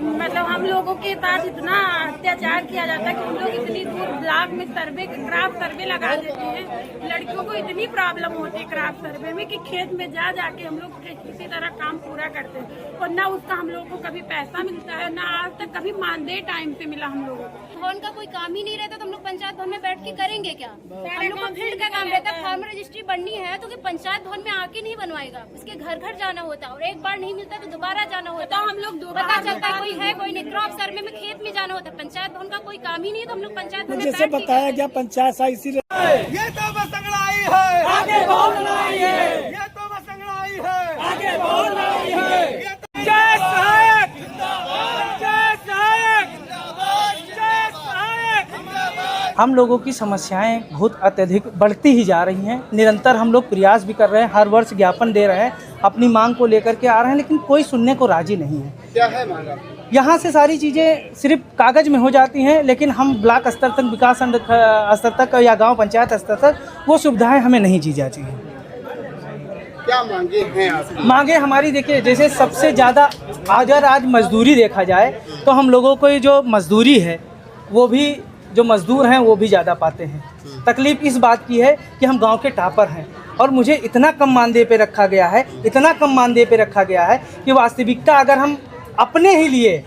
मतलब हम लोगों के साथ इतना अत्याचार किया जाता है कि हम लोग इतनी दूर ब्लॉक में क्राफ्ट सर्वे लगा देते हैं। लड़कियों को इतनी प्रॉब्लम होती है क्राफ्ट सर्वे में कि खेत में जा जाके हम लोग किसी तरह काम पूरा करते हैं और ना उसका हम लोगों को कभी पैसा मिलता है, ना आज तक कभी मानदेय टाइम से मिला हम लोगों को। भवन का कोई काम ही नहीं रहता तो हम लोग पंचायत भवन में बैठ के करेंगे क्या? हम लोग को फील्ड का काम रहता है। फार्म रजिस्ट्री बननी है तो पंचायत भवन में आके नहीं बनवाएगा, उसके घर घर जाना होता है और एक बार नहीं मिलता तो दोबारा जाना होता है। हम लोग पता चलता है कोई है कोई नहीं, क्रॉप सर्वे में खेत में जाना होता है। पंचायत भवन का कोई काम ही नहीं तो हम लोग पंचायत भवन में जैसे बताया गया पंचायत सा इसीलिए ये तो बस अंगड़ाई है, आगे बहुत लड़ाई है, ये तो बस अंगड़ाई है, आगे बहुत लड़ाई है। जय सहायक, जय सहायक, जय सहायक। हम लोगों की समस्याएं बहुत अत्यधिक बढ़ती ही जा रही हैं। निरंतर हम लोग प्रयास भी कर रहे हैं, हर वर्ष ज्ञापन दे रहे हैं, अपनी मांग को लेकर के आ रहे हैं, लेकिन कोई सुनने को राजी नहीं है। क्या है मांगा? यहाँ से सारी चीज़ें सिर्फ कागज़ में हो जाती हैं, लेकिन हम ब्लॉक स्तर तक, विकास स्तर तक या गांव पंचायत स्तर तक वो सुविधाएं हमें नहीं दी जाती हैं। क्या मांगे हैं आपकी? मांगे हमारी देखिए, जैसे सबसे ज़्यादा अगर आज मजदूरी देखा जाए तो हम लोगों को ये जो मजदूरी है वो भी जो मजदूर हैं वो भी ज़्यादा पाते हैं। तकलीफ़ इस बात की है कि हम गांव के टॉपर हैं और मुझे इतना कम मानदेय पे रखा गया है, इतना कम मानदेय पे रखा गया है कि वास्तविकता अगर हम अपने ही लिए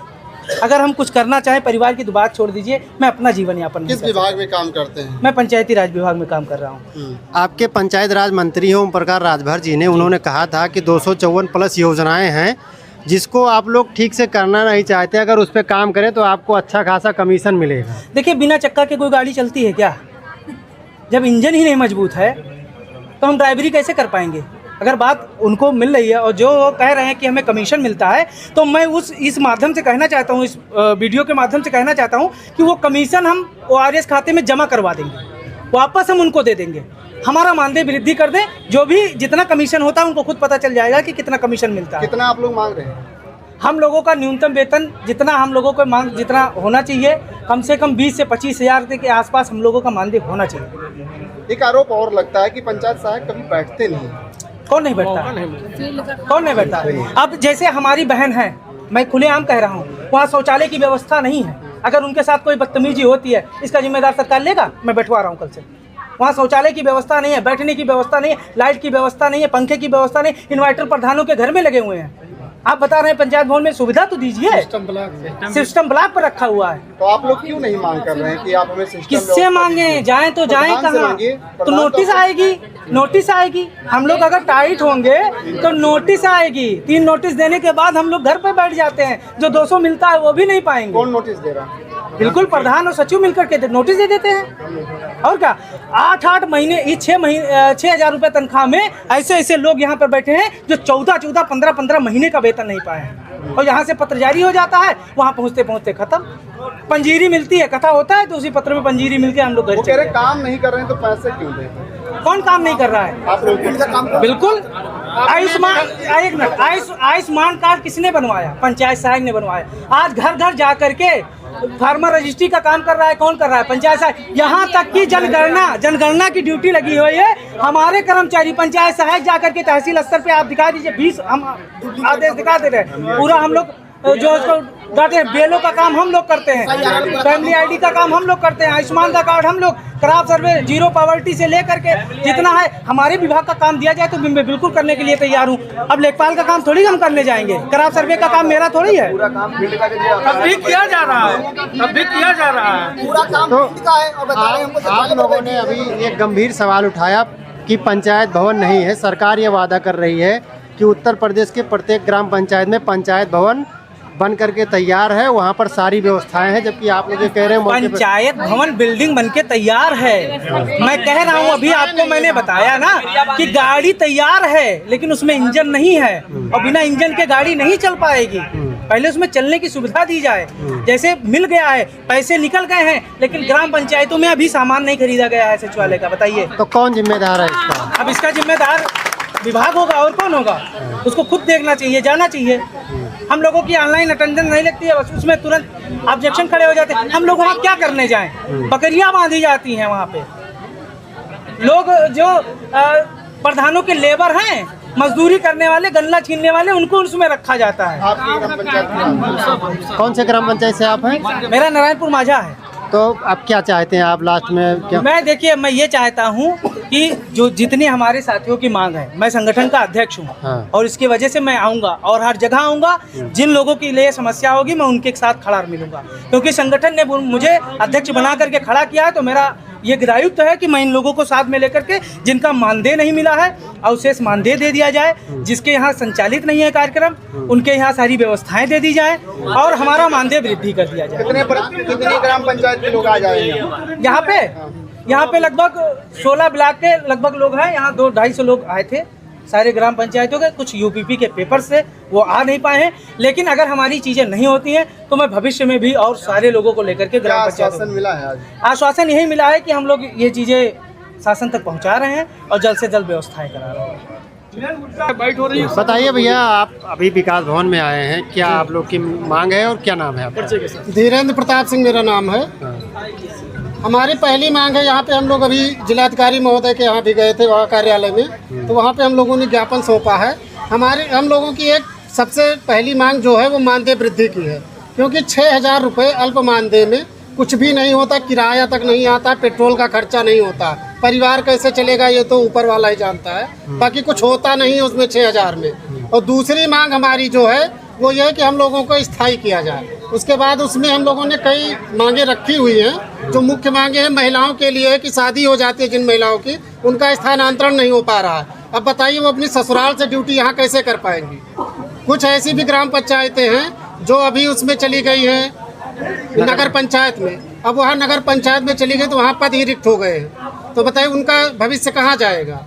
अगर हम कुछ करना चाहें, परिवार की तो बात छोड़ दीजिए, मैं अपना जीवन यापन किस विभाग में काम करते हैं? मैं पंचायती राज विभाग में काम कर रहा हूँ। आपके पंचायत राज मंत्री ओम प्रकाश राजभर जी ने उन्होंने कहा था कि 254 प्लस योजनाएं हैं जिसको आप लोग ठीक से करना नहीं चाहते, अगर उस पर काम करें तो आपको अच्छा खासा कमीशन मिलेगा। देखिए, बिना चक्का के कोई गाड़ी चलती है क्या? जब इंजन ही नहीं मजबूत है तो हम ड्राइवरी कैसे कर पाएंगे? अगर बात उनको मिल रही है और जो कह रहे हैं कि हमें कमीशन मिलता है, तो मैं इस माध्यम से कहना चाहता हूँ, इस वीडियो के माध्यम से कहना चाहता हूँ कि वो कमीशन हम ORS खाते में जमा करवा देंगे, वापस हम उनको दे देंगे। हमारा मानदेय वृद्धि कर दें, जो भी जितना कमीशन होता है उनको खुद पता चल जाएगा कि कितना कमीशन मिलता है। कितना आप लोग मांग रहे हैं? हम लोगों का न्यूनतम वेतन जितना हम लोगों को मांग जितना होना चाहिए, कम से कम 20 से 25 हज़ार के आसपास हम लोगों का मानदेय होना चाहिए। एक आरोप और लगता है कि पंचायत सहायक कभी बैठते नहीं। कौन नहीं बैठता? कौन नहीं बैठता? अब जैसे हमारी बहन है, मैं खुलेआम कह रहा हूँ, वहाँ शौचालय की व्यवस्था नहीं है। अगर उनके साथ कोई बदतमीजी होती है, इसका जिम्मेदार सरकार लेगा? मैं बैठवा रहा हूँ कल से। वहाँ शौचालय की व्यवस्था नहीं है, बैठने की व्यवस्था नहीं है, लाइट की व्यवस्था नहीं है, पंखे की व्यवस्था नहीं, इन्वर्टर प्रधानों के घर में लगे हुए हैं। आप बता रहे हैं पंचायत भवन में सुविधा तो दीजिए। सिस्टम ब्लॉक पर रखा हुआ है, तो आप लोग क्यों नहीं मांग कर रहे हैं कि आप हमें सिस्टम? किससे मांगे? जाएं तो जाएं कहाँ? तो नोटिस आएगी, नोटिस आएगी। हम लोग अगर टाइट होंगे तो नोटिस आएगी। 3 नोटिस देने के बाद हम लोग घर पे बैठ जाते हैं, जो 200 मिलता है वो भी नहीं पाएंगे। कौन नोटिस दे रहा है? बिल्कुल, प्रधान और सचिव मिलकर के नोटिस दे देते हैं। और क्या, 8-8 महीने, 6,000 रुपये तनख्वाह में ऐसे ऐसे लोग यहाँ पर बैठे हैं जो 14-14, 15-15 महीने का वेतन नहीं पाए हैं। और यहाँ से पत्र जारी हो जाता है, वहाँ पहुँचते पहुँचते खत्म। पंजीरी मिलती है, कथा होता है तो उसी पत्र में पंजीरी मिलती है, हम लोग घर कह रहे काम नहीं कर रहे हैं तो पैसे क्यों दे? कौन काम नहीं कर रहा है? आप लोग काम? बिल्कुल। आयुष्मान कार्ड किसने बनवाया? पंचायत सहायक ने बनवाया। आज घर घर जा करके फार्मर रजिस्ट्री का काम कर रहा है। कौन कर रहा है? पंचायत सहायक। यहाँ तक कि जनगणना की ड्यूटी लगी हुई है। हमारे कर्मचारी पंचायत सहायक जा करके तहसील स्तर पे आप दिखा दीजिए, 20 हम आदेश दिखा दे रहे हैं। पूरा हम लोग जो उसको डाटे हैं, बेलों का काम हम लोग करते हैं, फैमिली ID का काम हम लोग करते हैं, आयुष्मान का कार्ड हम लोग, क्रॉप सर्वे, जीरो पॉवर्टी से लेकर के जितना है हमारे विभाग का काम दिया जाए तो मैं बिल्कुल करने के लिए तैयार हूँ। अब लेखपाल का काम थोड़ी हम करने जाएंगे, क्रॉप सर्वे का काम मेरा थोड़ी है। अब भी किया जा रहा है, अब भी किया जा रहा है पूरा काम तो का है। और बता रहे हैं आप लोगों ने अभी एक गंभीर सवाल उठाया कि पंचायत भवन नहीं है। सरकार ये वादा कर रही है कि उत्तर प्रदेश के प्रत्येक ग्राम पंचायत में पंचायत भवन बन करके तैयार है, वहाँ पर सारी व्यवस्थाएं हैं, जबकि आप लोग ये कह रहे हैं पंचायत भवन बिल्डिंग बनके तैयार है। मैं कह रहा हूँ, अभी आपको मैंने बताया ना कि गाड़ी तैयार है लेकिन उसमें इंजन नहीं है और बिना इंजन के गाड़ी नहीं चल पाएगी। पहले उसमें चलने की सुविधा दी जाए। जैसे मिल गया है, पैसे निकल गए हैं, लेकिन ग्राम पंचायतों में अभी सामान नहीं खरीदा गया है सचिवालय का। बताइए तो कौन जिम्मेदार है इसका? अब इसका जिम्मेदार विभाग होगा, और कौन होगा? उसको खुद देखना चाहिए, जाना चाहिए। हम लोगों की ऑनलाइन अटेंडेंस नहीं लगती है, बस उसमें तुरंत ऑब्जेक्शन खड़े हो जाते हैं। हम लोग वहाँ क्या करने जाएं? बकरियां बांधी जाती हैं वहाँ पे। लोग जो प्रधानों के लेबर हैं मजदूरी करने वाले, गन्ना छीनने वाले, उनको उसमें रखा जाता है। आपकी ग्राम पंचायत कौन से ग्राम पंचायत से आप हैं? मेरा नारायणपुर माझा है। तो आप क्या चाहते हैं, आप लास्ट में क्या? मैं ये चाहता हूँ कि जो जितनी हमारे साथियों की मांग है, मैं संगठन का अध्यक्ष हूँ हाँ। और इसकी वजह से मैं आऊँगा और हर जगह आऊँगा। जिन लोगों के लिए समस्या होगी मैं उनके साथ खड़ा मिलूंगा, क्योंकि संगठन ने मुझे अध्यक्ष बना करके खड़ा किया है। तो मेरा ये दायित्व है कि मैं इन लोगों को साथ में लेकर के, जिनका मानदेय नहीं मिला है अवशेष मानदेय दे दिया जाए, जिसके यहाँ संचालित नहीं है कार्यक्रम उनके यहाँ सारी व्यवस्थाएं दे दी जाए और हमारा मानदेय वृद्धि कर दिया जाए। कितनी ग्राम पंचायत के लोग आ जाएंगे यहाँ पे लगभग 16 ब्लॉक के लगभग लोग हैं। यहाँ 200-250 लोग आए थे सारे ग्राम पंचायतों के। कुछ यूपीपी के पेपर से वो आ नहीं पाए हैं, लेकिन अगर हमारी चीज़ें नहीं होती हैं तो मैं भविष्य में भी और सारे लोगों को लेकर के ग्राम पंचायत मिला है आज? आश्वासन यही मिला है कि हम लोग ये चीज़ें शासन तक पहुँचा रहे हैं और जल्द से जल्द व्यवस्थाएं करा रहे हैं। बताइए भैया, आप अभी विकास भवन में आए हैं, क्या आप लोग की मांग है और क्या नाम है आपका? धीरेन्द्र प्रताप सिंह मेरा नाम है। हमारी पहली मांग है, यहाँ पे हम लोग अभी जिलाधिकारी महोदय के यहाँ भी गए थे, वहाँ कार्यालय में, तो वहाँ पे हम लोगों ने ज्ञापन सौंपा है। हम लोगों की एक सबसे पहली मांग जो है वो मानदेय वृद्धि की है, क्योंकि 6,000 रुपये अल्प मानदेय में कुछ भी नहीं होता, किराया तक नहीं आता, पेट्रोल का खर्चा नहीं होता, परिवार कैसे चलेगा ये तो ऊपर वाला ही जानता है, बाकी कुछ होता नहीं है उसमें 6,000 में। और दूसरी मांग हमारी जो है वो ये है कि हम लोगों को स्थायी किया जाए। उसके बाद उसमें हम लोगों ने कई मांगे रखी हुई हैं। जो मुख्य मांगे हैं महिलाओं के लिए कि शादी हो जाती है जिन महिलाओं की, उनका स्थानांतरण नहीं हो पा रहा है। अब बताइए वो अपनी ससुराल से ड्यूटी यहाँ कैसे कर पाएंगी। कुछ ऐसी भी ग्राम पंचायतें हैं जो अभी उसमें चली गई हैं नगर पंचायत में, अब वहाँ नगर पंचायत में चली गई तो वहाँ पद ही रिक्त हो गए हैं। तो बताइए उनका भविष्य कहाँ जाएगा।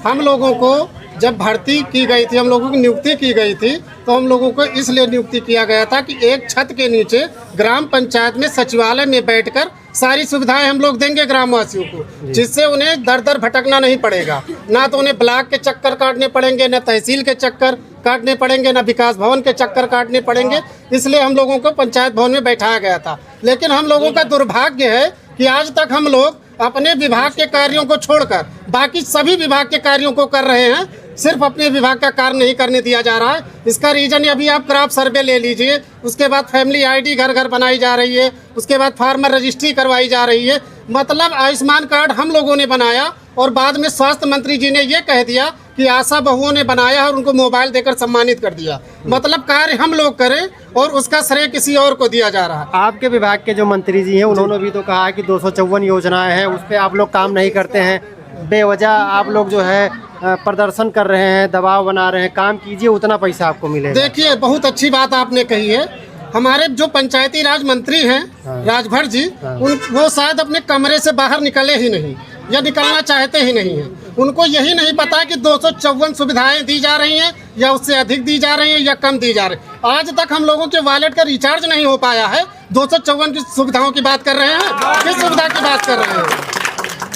हम लोगों को जब भर्ती की गई थी, हम लोगों की नियुक्ति की गई थी, तो हम लोगों को इसलिए नियुक्ति किया गया था कि एक छत के नीचे ग्राम पंचायत में सचिवालय में बैठकर सारी सुविधाएं हम लोग देंगे ग्रामवासियों को, जिससे उन्हें दर दर भटकना नहीं पड़ेगा। ना तो उन्हें ब्लॉक के चक्कर काटने पड़ेंगे, ना तहसील के चक्कर काटने पड़ेंगे, ना विकास भवन के चक्कर काटने पड़ेंगे। इसलिए हम लोगों को पंचायत भवन में बैठाया गया था। लेकिन हम लोगों का दुर्भाग्य है कि आज तक हम लोग अपने विभाग के कार्यों को छोड़कर बाकी सभी विभाग के कार्यों को कर रहे हैं, सिर्फ अपने विभाग का कार्य नहीं करने दिया जा रहा है। इसका रीजन अभी आप क्रॉप सर्वे ले लीजिए, उसके बाद फैमिली आईडी घर घर बनाई जा रही है, उसके बाद फार्मर रजिस्ट्री करवाई जा रही है। मतलब आयुष्मान कार्ड हम लोगों ने बनाया और बाद में स्वास्थ्य मंत्री जी ने ये कह दिया कि आशा बहुओं ने बनाया और उनको मोबाइल देकर सम्मानित कर दिया। मतलब कार्य हम लोग करें और उसका श्रेय किसी और को दिया जा रहा है। आपके विभाग के जो मंत्री जी हैं उन्होंने भी तो कहा है कि 254 योजनाएं हैं, उस पर आप लोग काम नहीं करते हैं, बेवजह आप लोग जो है प्रदर्शन कर रहे हैं, दबाव बना रहे हैं। काम कीजिए, उतना पैसा आपको मिलेगा। देखिए, बहुत अच्छी बात आपने कही है। हमारे जो पंचायती राज मंत्री हैं राजभर जी, वो शायद अपने कमरे से बाहर निकले ही नहीं या निकलना चाहते ही नहीं हैं। उनको यही नहीं पता कि 254 सुविधाएं दी जा रही हैं या उससे अधिक दी जा रही हैं या कम दी जा रही है। आज तक हम लोगों के वॉलेट का रिचार्ज नहीं हो पाया है। 254 की सुविधाओं की बात कर रहे हैं, किस सुविधा की बात कर रहे हैं।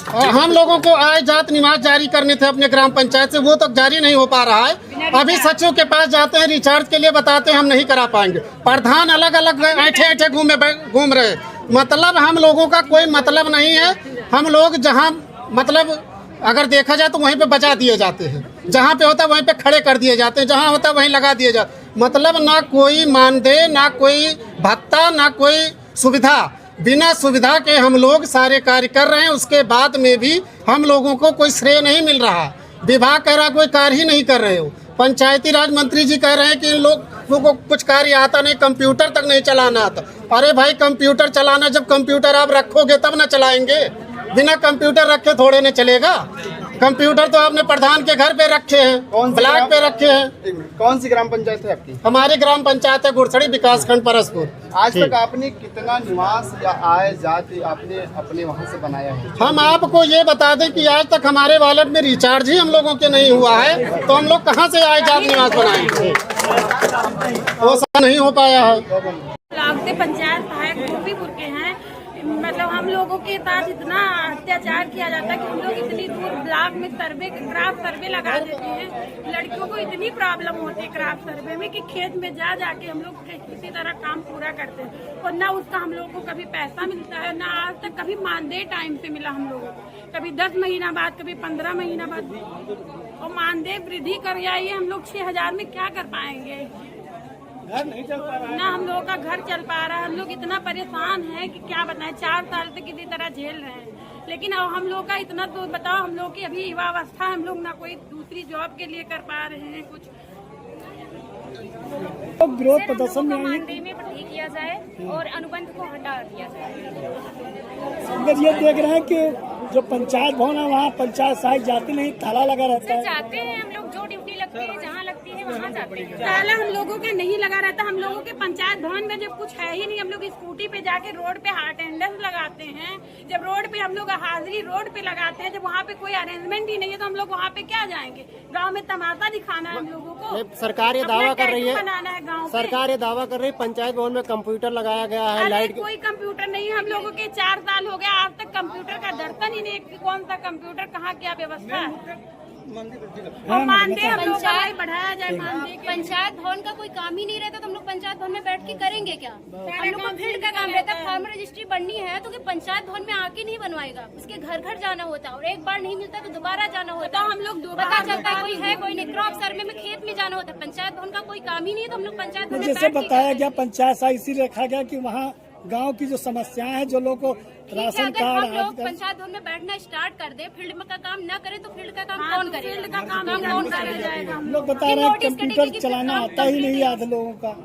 और हम लोगों को आय जात निवास जारी करने थे अपने ग्राम पंचायत से, वो तक जारी नहीं हो पा रहा है। अभी सचिव के पास जाते हैं, रिचार्ज के लिए बताते हैं हम नहीं करा पाएंगे। प्रधान अलग अलग ऐठे घूम रहे। मतलब हम लोगों का कोई मतलब नहीं है। हम लोग जहाँ मतलब अगर देखा जाए तो वहीं पे बचा दिए जाते हैं, जहाँ पे होता है वहीं पे खड़े कर दिए जाते हैं, जहाँ होता है वहीं लगा दिए जाते। मतलब ना कोई मानदेय, ना कोई भत्ता, ना कोई सुविधा। बिना सुविधा के हम लोग सारे कार्य कर रहे हैं। उसके बाद में भी हम लोगों को कोई श्रेय नहीं मिल रहा। विभाग कह रहा कोई कार्य ही नहीं कर रहे हो। पंचायती राज मंत्री जी कह रहे हैं कि इन लोगों को कुछ कार्य आता नहीं, कंप्यूटर तक नहीं चलाना आता। अरे भाई, कंप्यूटर चलाना, जब कंप्यूटर आप रखोगे तब ना चलाएंगे। बिना कंप्यूटर रखे थोड़े न चलेगा। कंप्यूटर तो आपने प्रधान के घर पे रखे हैं, ब्लॉक पे रखे हैं। कौन सी ग्राम पंचायत है आपकी? हमारी ग्राम पंचायत है गुरसड़ी, विकासखंड परसपुर। आज तक आपने कितना निवास या आय जाति आपने अपने वहाँ से बनाया है? हम आपको ये बता दें कि आज तक हमारे वॉलेट में रिचार्ज ही हम लोगों के नहीं हुआ है, तो हम लोग कहाँ से आय जात निवास बनाएंगे। वो सब नहीं हो पाया है। पंचायत सहायक गोपीपुर के हैं। मतलब हम लोगों के साथ इतना अत्याचार किया जाता है कि हम लोग इतनी दूर ब्लॉक में क्राफ्ट सर्वे लगा देते हैं। लड़कियों को इतनी प्रॉब्लम होती है क्राफ्ट सर्वे में कि खेत में जाके हम लोग किसी तरह काम पूरा करते हैं और ना उसका हम लोगों को कभी पैसा मिलता है, ना आज तक कभी मानदेय टाइम से मिला हम लोगों को। कभी 10 महीना बाद, कभी 15 महीना बाद। और मानदेय वृद्धि कर आइए, हम लोग 6,000 में क्या कर पाएंगे? घर नहीं चल पा रहा है। ना हम लोगों का घर चल पा रहा है, हम लोग इतना परेशान हैं कि क्या बताएं। 4 साल से किसी तरह झेल रहे हैं, लेकिन अब हम लोग का इतना तो बताओ, हम लोग की अभी युवा अवस्था, हम लोग ना कोई दूसरी जॉब के लिए कर पा रहे हैं कुछ। विरोध प्रदर्शन में मानदेय में वृद्धि किया जाए और अनुबंध को हटा दिया जाए। अगर ये देख रहे हैं कि जो पंचायत भवन है वहाँ पंचायत सहायक जाती नहीं, ताला लगा रहता है। जाते हैं हम लोग, जो ड्यूटी लगती है जहाँ लगती है वहाँ जाते हैं। ताला हम लोगों के नहीं लगा रहता, हम लोगों के पंचायत भवन में जब कुछ है ही नहीं, हम लोग स्कूटी पे जाके रोड पे अटेंडेंस लगाते हैं। जब रोड पे हम लोग हाजिरी रोड पे लगाते हैं, जब वहाँ पे कोई अरेंजमेंट ही नहीं है तो हम लोग वहाँ पे क्या जाएंगे? गाँव में तमाशा दिखाना है हम लोगों को। सरकार ये दावा कर रही है, बनाना है गाँव। सरकार ये दावा कर रही है पंचायत भवन में कंप्यूटर लगाया गया है, लाइट कोई कंप्यूटर नहीं है। हम लोगों के 4 साल हो गया, आज तक कंप्यूटर का दर्शन ही नहीं कि कौन सा कंप्यूटर कहाँ क्या व्यवस्था है। और मानदेय हम लोग का भाई बढ़ाया जाए मानदेय। पंचायत भवन का कोई काम ही नहीं रहता तो हम लोग पंचायत भवन में बैठ के करेंगे क्या? हम लोग को फील्ड का काम रहता है। फार्मर रजिस्ट्री बननी है तो कि पंचायत भवन में आके नहीं बनवाएगा, उसके घर घर जाना होता है और एक बार नहीं मिलता तो दोबारा जाना होता है। हम लोग पता चलता है कोई है कोई नहीं, क्रॉप सर्वे में खेत में जाना होता है। पंचायत भवन का कोई काम ही नहीं है तो हम लोग पंचायत भवन में जैसे बताया गया पंचायत सहायक इसी रखा गया कि वहाँ गांव की जो समस्याएं हैं, जो लोग को राशन अगर हम लोग कार्ड, पंचायत भवन में बैठना स्टार्ट कर दे, फील्ड में का काम न करे तो फील्ड का काम हाँ, कौन तो करेगा? फील्ड का काम कौन करेगा? हम लोग बता रहे हैं कंप्यूटर चलाना आता ही नहीं आधे लोगों का।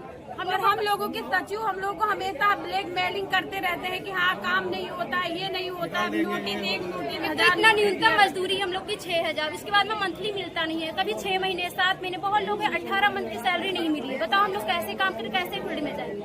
हम लोगों के सचिव हम लोग को हमेशा ब्लैकमेलिंग करते रहते हैं कि हाँ काम नहीं होता है, ये नहीं होता है। नोटिस एक नोटिस इतना न्यूनतम मजदूरी हम लोग की 6,000, इसके बाद में मंथली मिलता नहीं है। कभी 6 महीने 7 महीने, बहुत लोग 18 मंथ की सैलरी नहीं मिली है। बताओ हम लोग कैसे काम करें, कैसे फील्ड में जाएंगे?